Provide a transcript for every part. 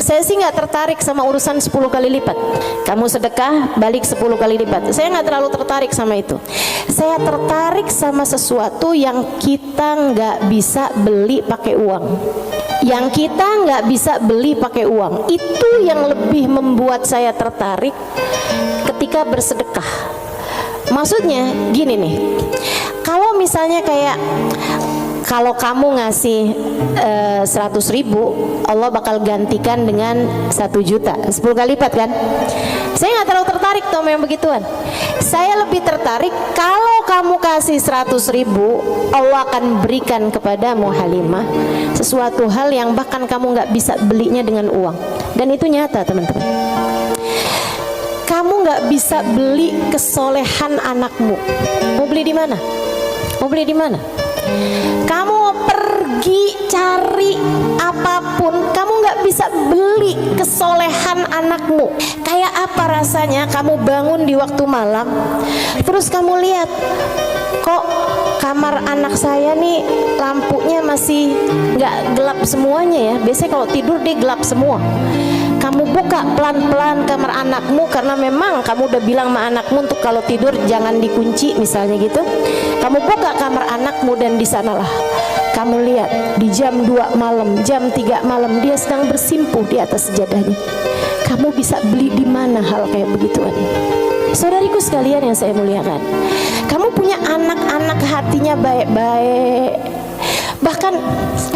saya sih nggak tertarik sama urusan 10 kali lipat. Kamu sedekah balik 10 kali lipat. Saya nggak terlalu tertarik sama itu. Saya tertarik sama sesuatu yang kita nggak bisa beli pakai uang. Yang kita nggak bisa beli pakai uang. Itu yang lebih membuat saya tertarik ketika bersedekah. Maksudnya gini nih, kalau misalnya kayak kalau kamu ngasih 100.000, Allah bakal gantikan dengan 1 juta, 10 kali lipat kan? Saya nggak terlalu tertarik tuh sama yang begituan. Saya lebih tertarik kalau kamu kasih 100.000, Allah akan berikan kepadamu Halimah sesuatu hal yang bahkan kamu nggak bisa belinya dengan uang. Dan itu nyata teman-teman. Kamu nggak bisa beli kesolehan anakmu. Mau beli di mana? Mau beli di mana? Kamu pergi cari apapun, kamu nggak bisa beli kesolehan anakmu. Kayak apa rasanya kamu bangun di waktu malam, terus kamu lihat, kok kamar anak saya nih lampunya masih nggak gelap semuanya ya. Biasanya kalau tidur dia gelap semua. Kamu buka pelan-pelan kamar anakmu karena memang kamu udah bilang sama anakmu untuk kalau tidur jangan dikunci misalnya gitu. Kamu buka kamar anakmu dan di sanalah kamu lihat di jam 2 malam, jam 3 malam dia sedang bersimpuh di atas sejadahnya. Kamu bisa beli di mana hal kayak begituan? Saudariku sekalian yang saya muliakan, kamu punya anak-anak hatinya baik-baik. Bahkan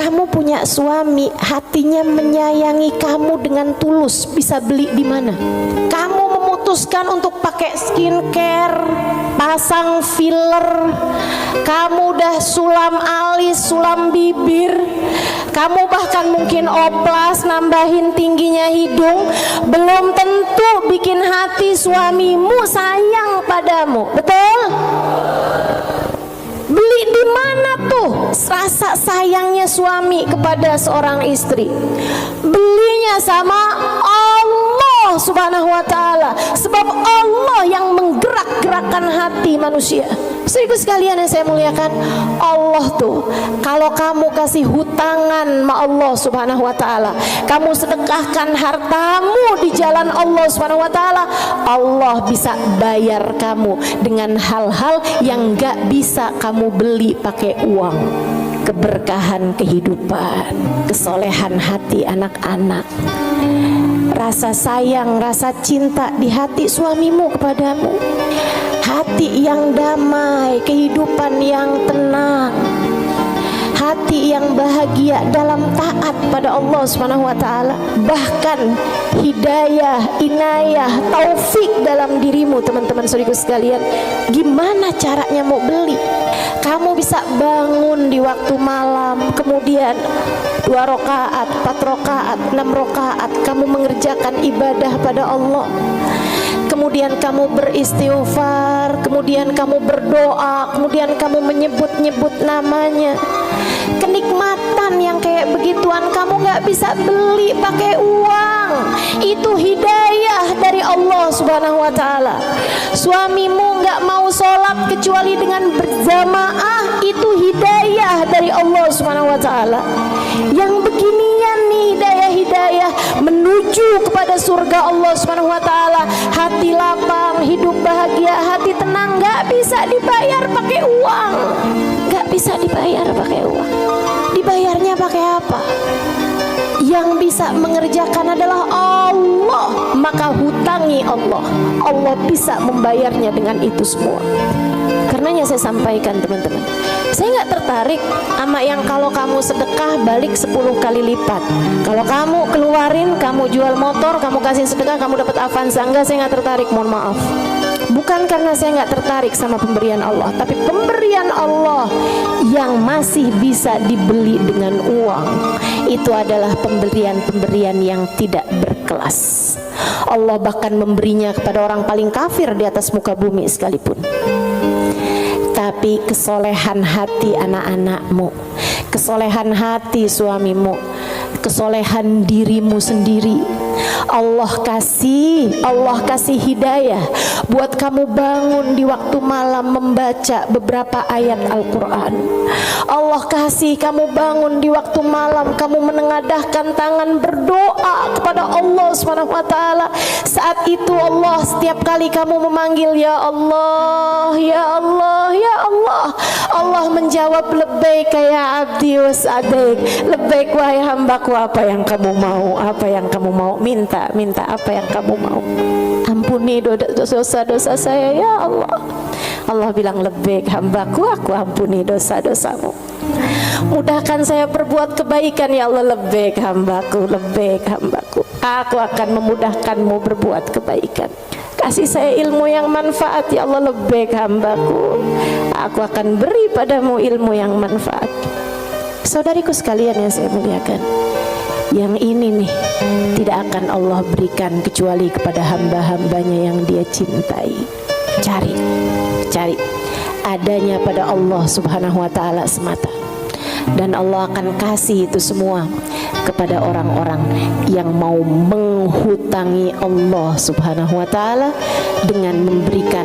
kamu punya suami hatinya menyayangi kamu dengan tulus, bisa beli di mana? Kamu memutuskan untuk pakai skincare, pasang filler, kamu udah sulam alis, sulam bibir, kamu bahkan mungkin oplas, nambahin tingginya hidung, belum tentu bikin hati suamimu sayang padamu, betul? Beli di mana tuh rasa sayangnya suami kepada seorang istri? Belinya sama Allah Subhanahu wa ta'ala. Sebab Allah yang menggerak-gerakkan hati manusia. Saudaraku sekalian yang saya muliakan, Allah tuh kalau kamu kasih hutangan sama Allah Subhanahu wa ta'ala, kamu sedekahkan hartamu di jalan Allah Subhanahu wa ta'ala, Allah bisa bayar kamu dengan hal-hal yang gak bisa kamu beli pakai uang. Keberkahan kehidupan, kesolehan hati anak-anak, rasa sayang, rasa cinta di hati suamimu kepadamu, hati yang damai, kehidupan yang tenang, hati yang bahagia dalam taat pada Allah Subhanahu wa ta'ala. Bahkan hidayah, inayah, taufik dalam dirimu teman-teman saudaraku sekalian. Gimana caranya mau beli? Kamu bisa bangun di waktu malam, kemudian 2 rakaat, 4 rakaat, 6 rakaat kamu mengerjakan ibadah pada Allah. Kemudian kamu beristighfar, kemudian kamu berdoa, kemudian kamu menyebut-nyebut namanya. Kenikmatan yang kayak begituan kamu gak bisa beli pakai uang. Itu hidayah dari Allah Subhanahu wa ta'ala. Suamimu gak mau sholat kecuali dengan berjamaah, itu hidayah dari Allah Subhanahu wa ta'ala. Yang beginian nih hidayah menuju kepada surga Allah Subhanahu wa ta'ala. Hati lapang, hidup bahagia, hati tenang, gak bisa dibayar pakai uang. Gak bisa dibayar pakai uang. Dibayarnya pakai apa? Yang bisa mengerjakan adalah Allah. Maka hutangi Allah. Allah bisa membayarnya dengan itu semua. Karenanya saya sampaikan teman-teman, saya nggak tertarik sama yang kalau kamu sedekah balik 10 kali lipat. Kalau kamu keluarin, kamu jual motor, kamu kasih sedekah, kamu dapat Avanza. Enggak, saya nggak tertarik, mohon maaf. Bukan karena saya nggak tertarik sama pemberian Allah, tapi pemberian Allah yang masih bisa dibeli dengan uang, itu adalah pemberian-pemberian yang tidak berkelas. Allah bahkan memberinya kepada orang paling kafir di atas muka bumi sekalipun. Tapi kesolehan hati anak-anakmu, kesolehan hati suamimu, kesolehan dirimu sendiri, Allah kasih hidayah buat kamu bangun di waktu malam membaca beberapa ayat Al-Quran. Allah kasih kamu bangun di waktu malam, kamu menengadahkan tangan berdoa kepada Allah SWT. Saat itu Allah, setiap kali kamu memanggil ya Allah, ya Allah, ya Allah, Allah menjawab labbaik ya abdi was'adaik, labbaik wahai hambaku, apa yang kamu mau, apa yang kamu mau, minta apa yang kamu mau. Ampuni dosa-dosa saya ya Allah. Allah bilang labbaik hambaku, aku ampuni dosa-dosamu. Mudahkan saya berbuat kebaikan ya Allah, labbaik hambaku, labbaik hambaku, aku akan memudahkanmu berbuat kebaikan. Kasih saya ilmu yang manfaat ya Allah, labbaik hambaku, aku akan beri padamu ilmu yang manfaat. Saudariku sekalian yang saya muliakan, yang ini nih tidak akan Allah berikan kecuali kepada hamba-hambanya yang Dia cintai. Cari adanya pada Allah Subhanahu wa ta'ala semata, dan Allah akan kasih itu semua kepada orang-orang yang mau menghutangi Allah Subhanahu wa ta'ala dengan memberikan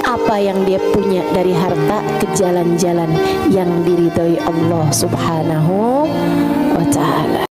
apa yang dia punya dari harta ke jalan-jalan yang diridhoi Allah Subhanahu wa ta'ala.